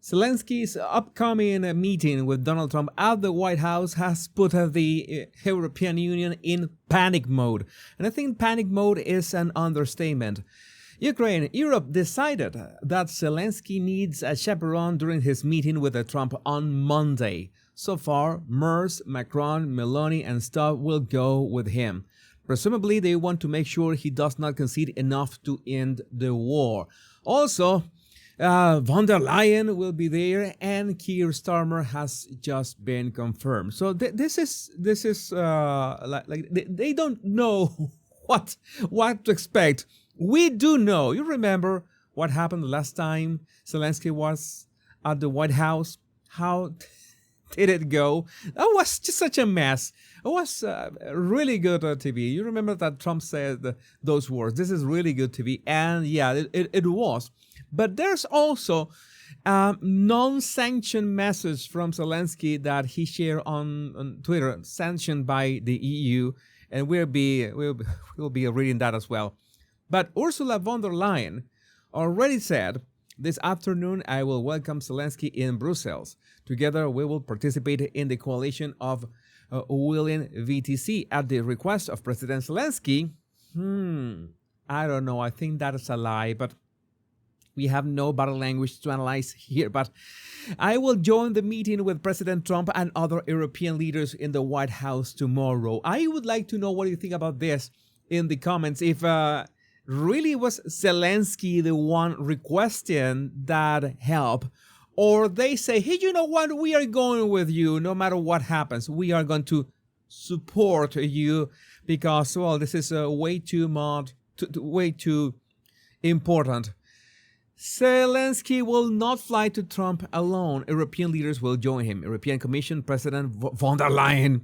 Zelensky's upcoming meeting with Donald Trump at the White House has put the European Union in panic mode. And I think panic mode is an understatement. Europe decided that Zelensky needs a chaperone during his meeting with Trump on Monday. So far, Merz, Macron, Meloni, and Stubb will go with him. Presumably, they want to make sure he does not concede enough to end the war. Also, von der Leyen will be there, and Keir Starmer has just been confirmed. So this is like they don't know what to expect. We do know. You remember what happened the last time Zelensky was at the White House? How did it go? That was just such a mess. It was really good TV. You remember that Trump said those words, "This is really good TV." And yeah, it was. But there's also a non-sanctioned message from Zelensky that he shared on Twitter, sanctioned by the EU, and we'll be reading that as well. But Ursula von der Leyen already said, "This afternoon I will welcome Zelensky in Brussels. Together we will participate in the coalition of willing VTC at the request of President Zelensky." I don't know. I think that is a lie, but we have no better language to analyze here. But I will join the meeting with President Trump and other European leaders in the White House tomorrow. I would like to know what you think about this in the comments. If really was Zelensky the one requesting that help, or they say, "Hey, you know what? We are going with you no matter what happens. We are going to support you because, well, this is way too much, way too important." Zelensky will not fly to Trump alone. European leaders will join him. European Commission President von der Leyen,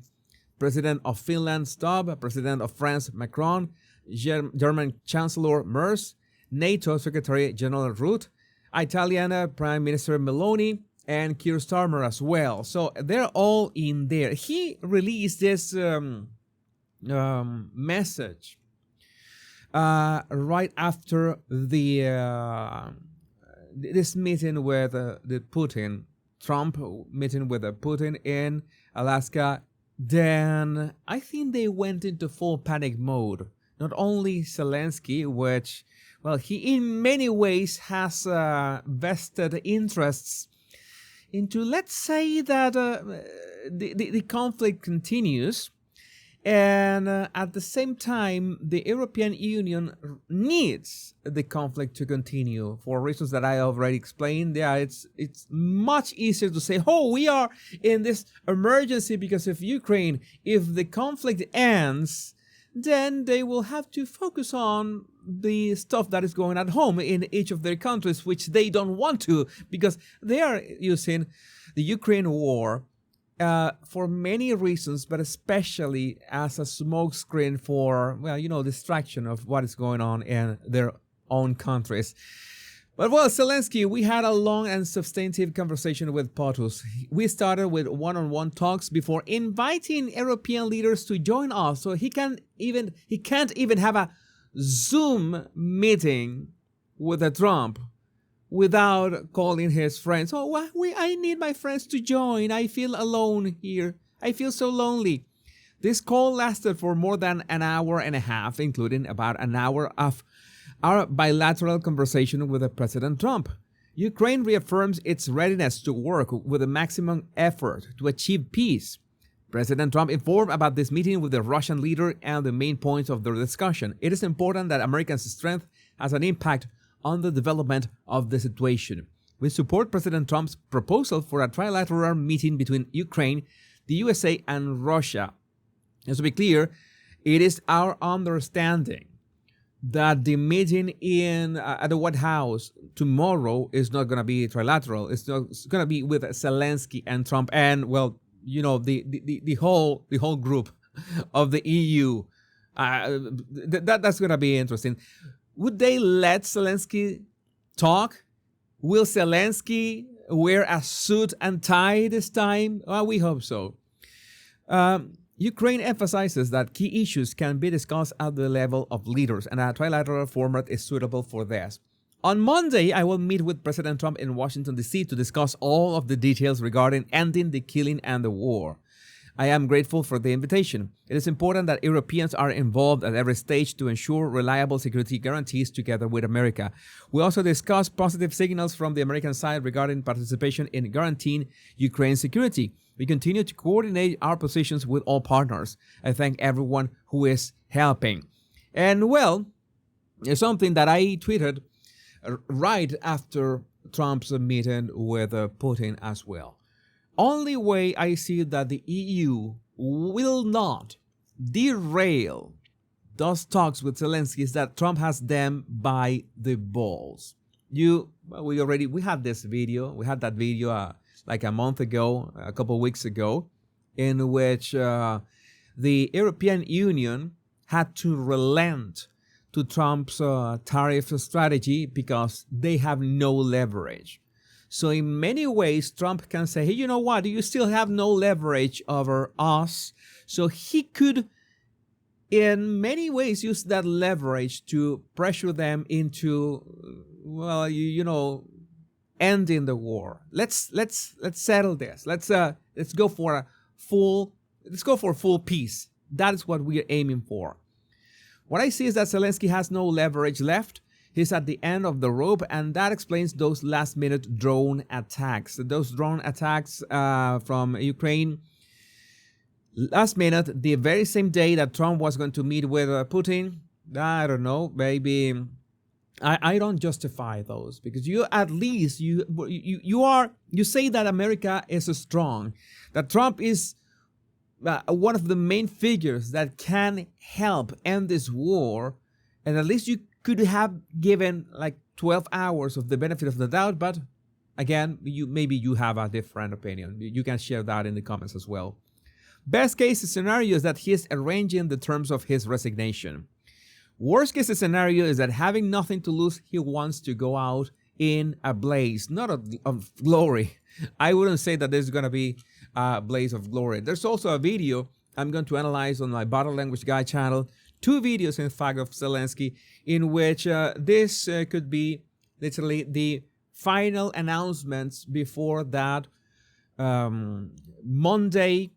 President of Finland Stubb, President of France Macron, German Chancellor Merz, NATO Secretary General Rutte, Italian Prime Minister Meloni, and Keir Starmer as well. So they're all in there. He released this message right after this meeting with the Putin, Trump meeting with Putin in Alaska. Then I think they went into full panic mode. Not only Zelensky, which, well, he in many ways has vested interests into, let's say that the conflict continues. And at the same time, the European Union needs the conflict to continue for reasons that I already explained. Yeah, it's much easier to say, "Oh, we are in this emergency because of Ukraine." If the conflict ends, then they will have to focus on the stuff that is going at home in each of their countries, which they don't want to, because they are using the Ukraine war for many reasons, but especially as a smokescreen for, well, distraction of what is going on in their own countries. But, well, Zelensky, we had a long and substantive conversation with POTUS. We started with one-on-one talks before inviting European leaders to join us. So he can't even have a Zoom meeting with Trump without calling his friends. "Oh, I need my friends to join. I feel alone here. I feel so lonely." This call lasted for more than an hour and a half, including about an hour of our bilateral conversation with President Trump. Ukraine reaffirms its readiness to work with the maximum effort to achieve peace. President Trump informed about this meeting with the Russian leader and the main points of their discussion. It is important that American strength has an impact on the development of the situation. We support President Trump's proposal for a trilateral meeting between Ukraine, the USA, and Russia. And to be clear, it is our understanding that the meeting at the White House tomorrow is not going to be trilateral. It's going to be with Zelensky and Trump and, well, the whole group of the EU. That's going to be interesting. Would they let Zelensky talk? Will Zelensky wear a suit and tie this time? Well, we hope so. Ukraine emphasizes that key issues can be discussed at the level of leaders, and a trilateral format is suitable for this. On Monday, I will meet with President Trump in Washington, D.C. to discuss all of the details regarding ending the killing and the war. I am grateful for the invitation. It is important that Europeans are involved at every stage to ensure reliable security guarantees together with America. We also discussed positive signals from the American side regarding participation in guaranteeing Ukraine's security. We continue to coordinate our positions with all partners. I thank everyone who is helping. And well, it's something that I tweeted right after Trump's meeting with Putin as well. Only way I see that the EU will not derail those talks with Zelensky is that Trump has them by the balls. We had this video. We had that video like a month ago, a couple of weeks ago, in which the European Union had to relent to Trump's tariff strategy because they have no leverage. So in many ways, Trump can say, hey, you know what? You still have no leverage over us. So he could, in many ways, use that leverage to pressure them into, well, ending the war. Let's settle this. Let's go for full peace. That is what we are aiming for. What I see is that Zelensky has no leverage left. He's at the end of the rope, and that explains those last-minute drone attacks. Those drone attacks from Ukraine, last minute, the very same day that Trump was going to meet with Putin. I don't know, maybe I don't justify those because you say that America is strong, that Trump is one of the main figures that can help end this war, and at least you could have given like 12 hours of the benefit of the doubt, but again, maybe you have a different opinion. You can share that in the comments as well. Best case scenario is that he is arranging the terms of his resignation. Worst case scenario is that having nothing to lose, he wants to go out in a blaze, not of glory. I wouldn't say that there's going to be a blaze of glory. There's also a video I'm going to analyze on my Bottle Language Guy channel. 2 videos, in fact, of Zelensky, in which this could be literally the final announcements before that Monday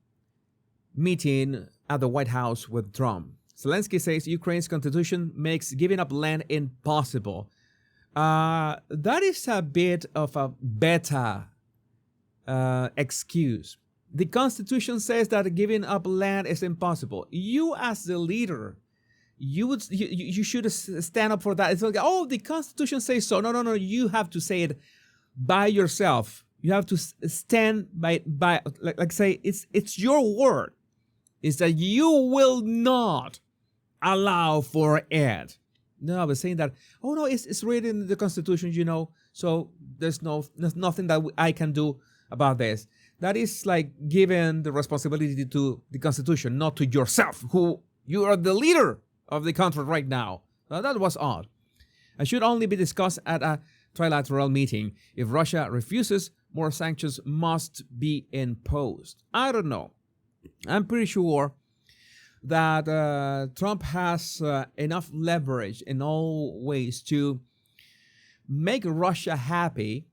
meeting at the White House with Trump. Zelensky says Ukraine's constitution makes giving up land impossible. That is a bit of a better excuse. The constitution says that giving up land is impossible. You as the leader, you should stand up for that. It's like, oh, the Constitution says so. No. You have to say it by yourself. You have to stand by like say it's your word. Is that you will not allow for it. No, I was saying that. Oh no, it's written in the Constitution, So there's nothing that I can do about this. That is like giving the responsibility to the Constitution, not to yourself, who you are the leader of the country right now. Now, that was odd. It should only be discussed at a trilateral meeting. If Russia refuses, more sanctions must be imposed. I don't know. I'm pretty sure that Trump has enough leverage in all ways to make Russia happy,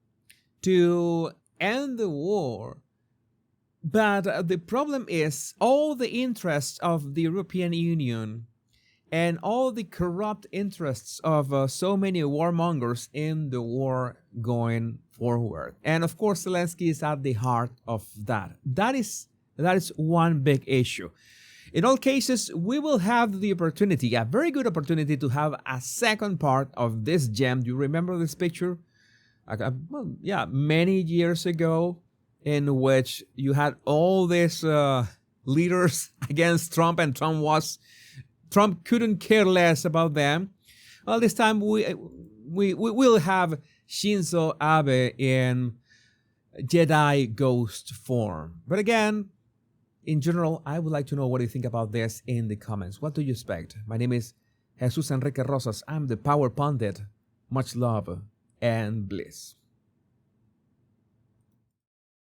to end the war. But the problem is all the interests of the European Union and all the corrupt interests of so many warmongers in the war going forward. And of course, Zelensky is at the heart of that. That is one big issue. In all cases, we will have the opportunity, a very good opportunity, to have a second part of this gem. Do you remember this picture? Many years ago, in which you had all these leaders against Trump, and Trump couldn't care less about them. Well, this time we will have Shinzo Abe in Jedi ghost form. But again, in general, I would like to know what you think about this in the comments. What do you expect? My name is Jesus Enrique Rosas. I'm the Power Pundit. Much love and bliss.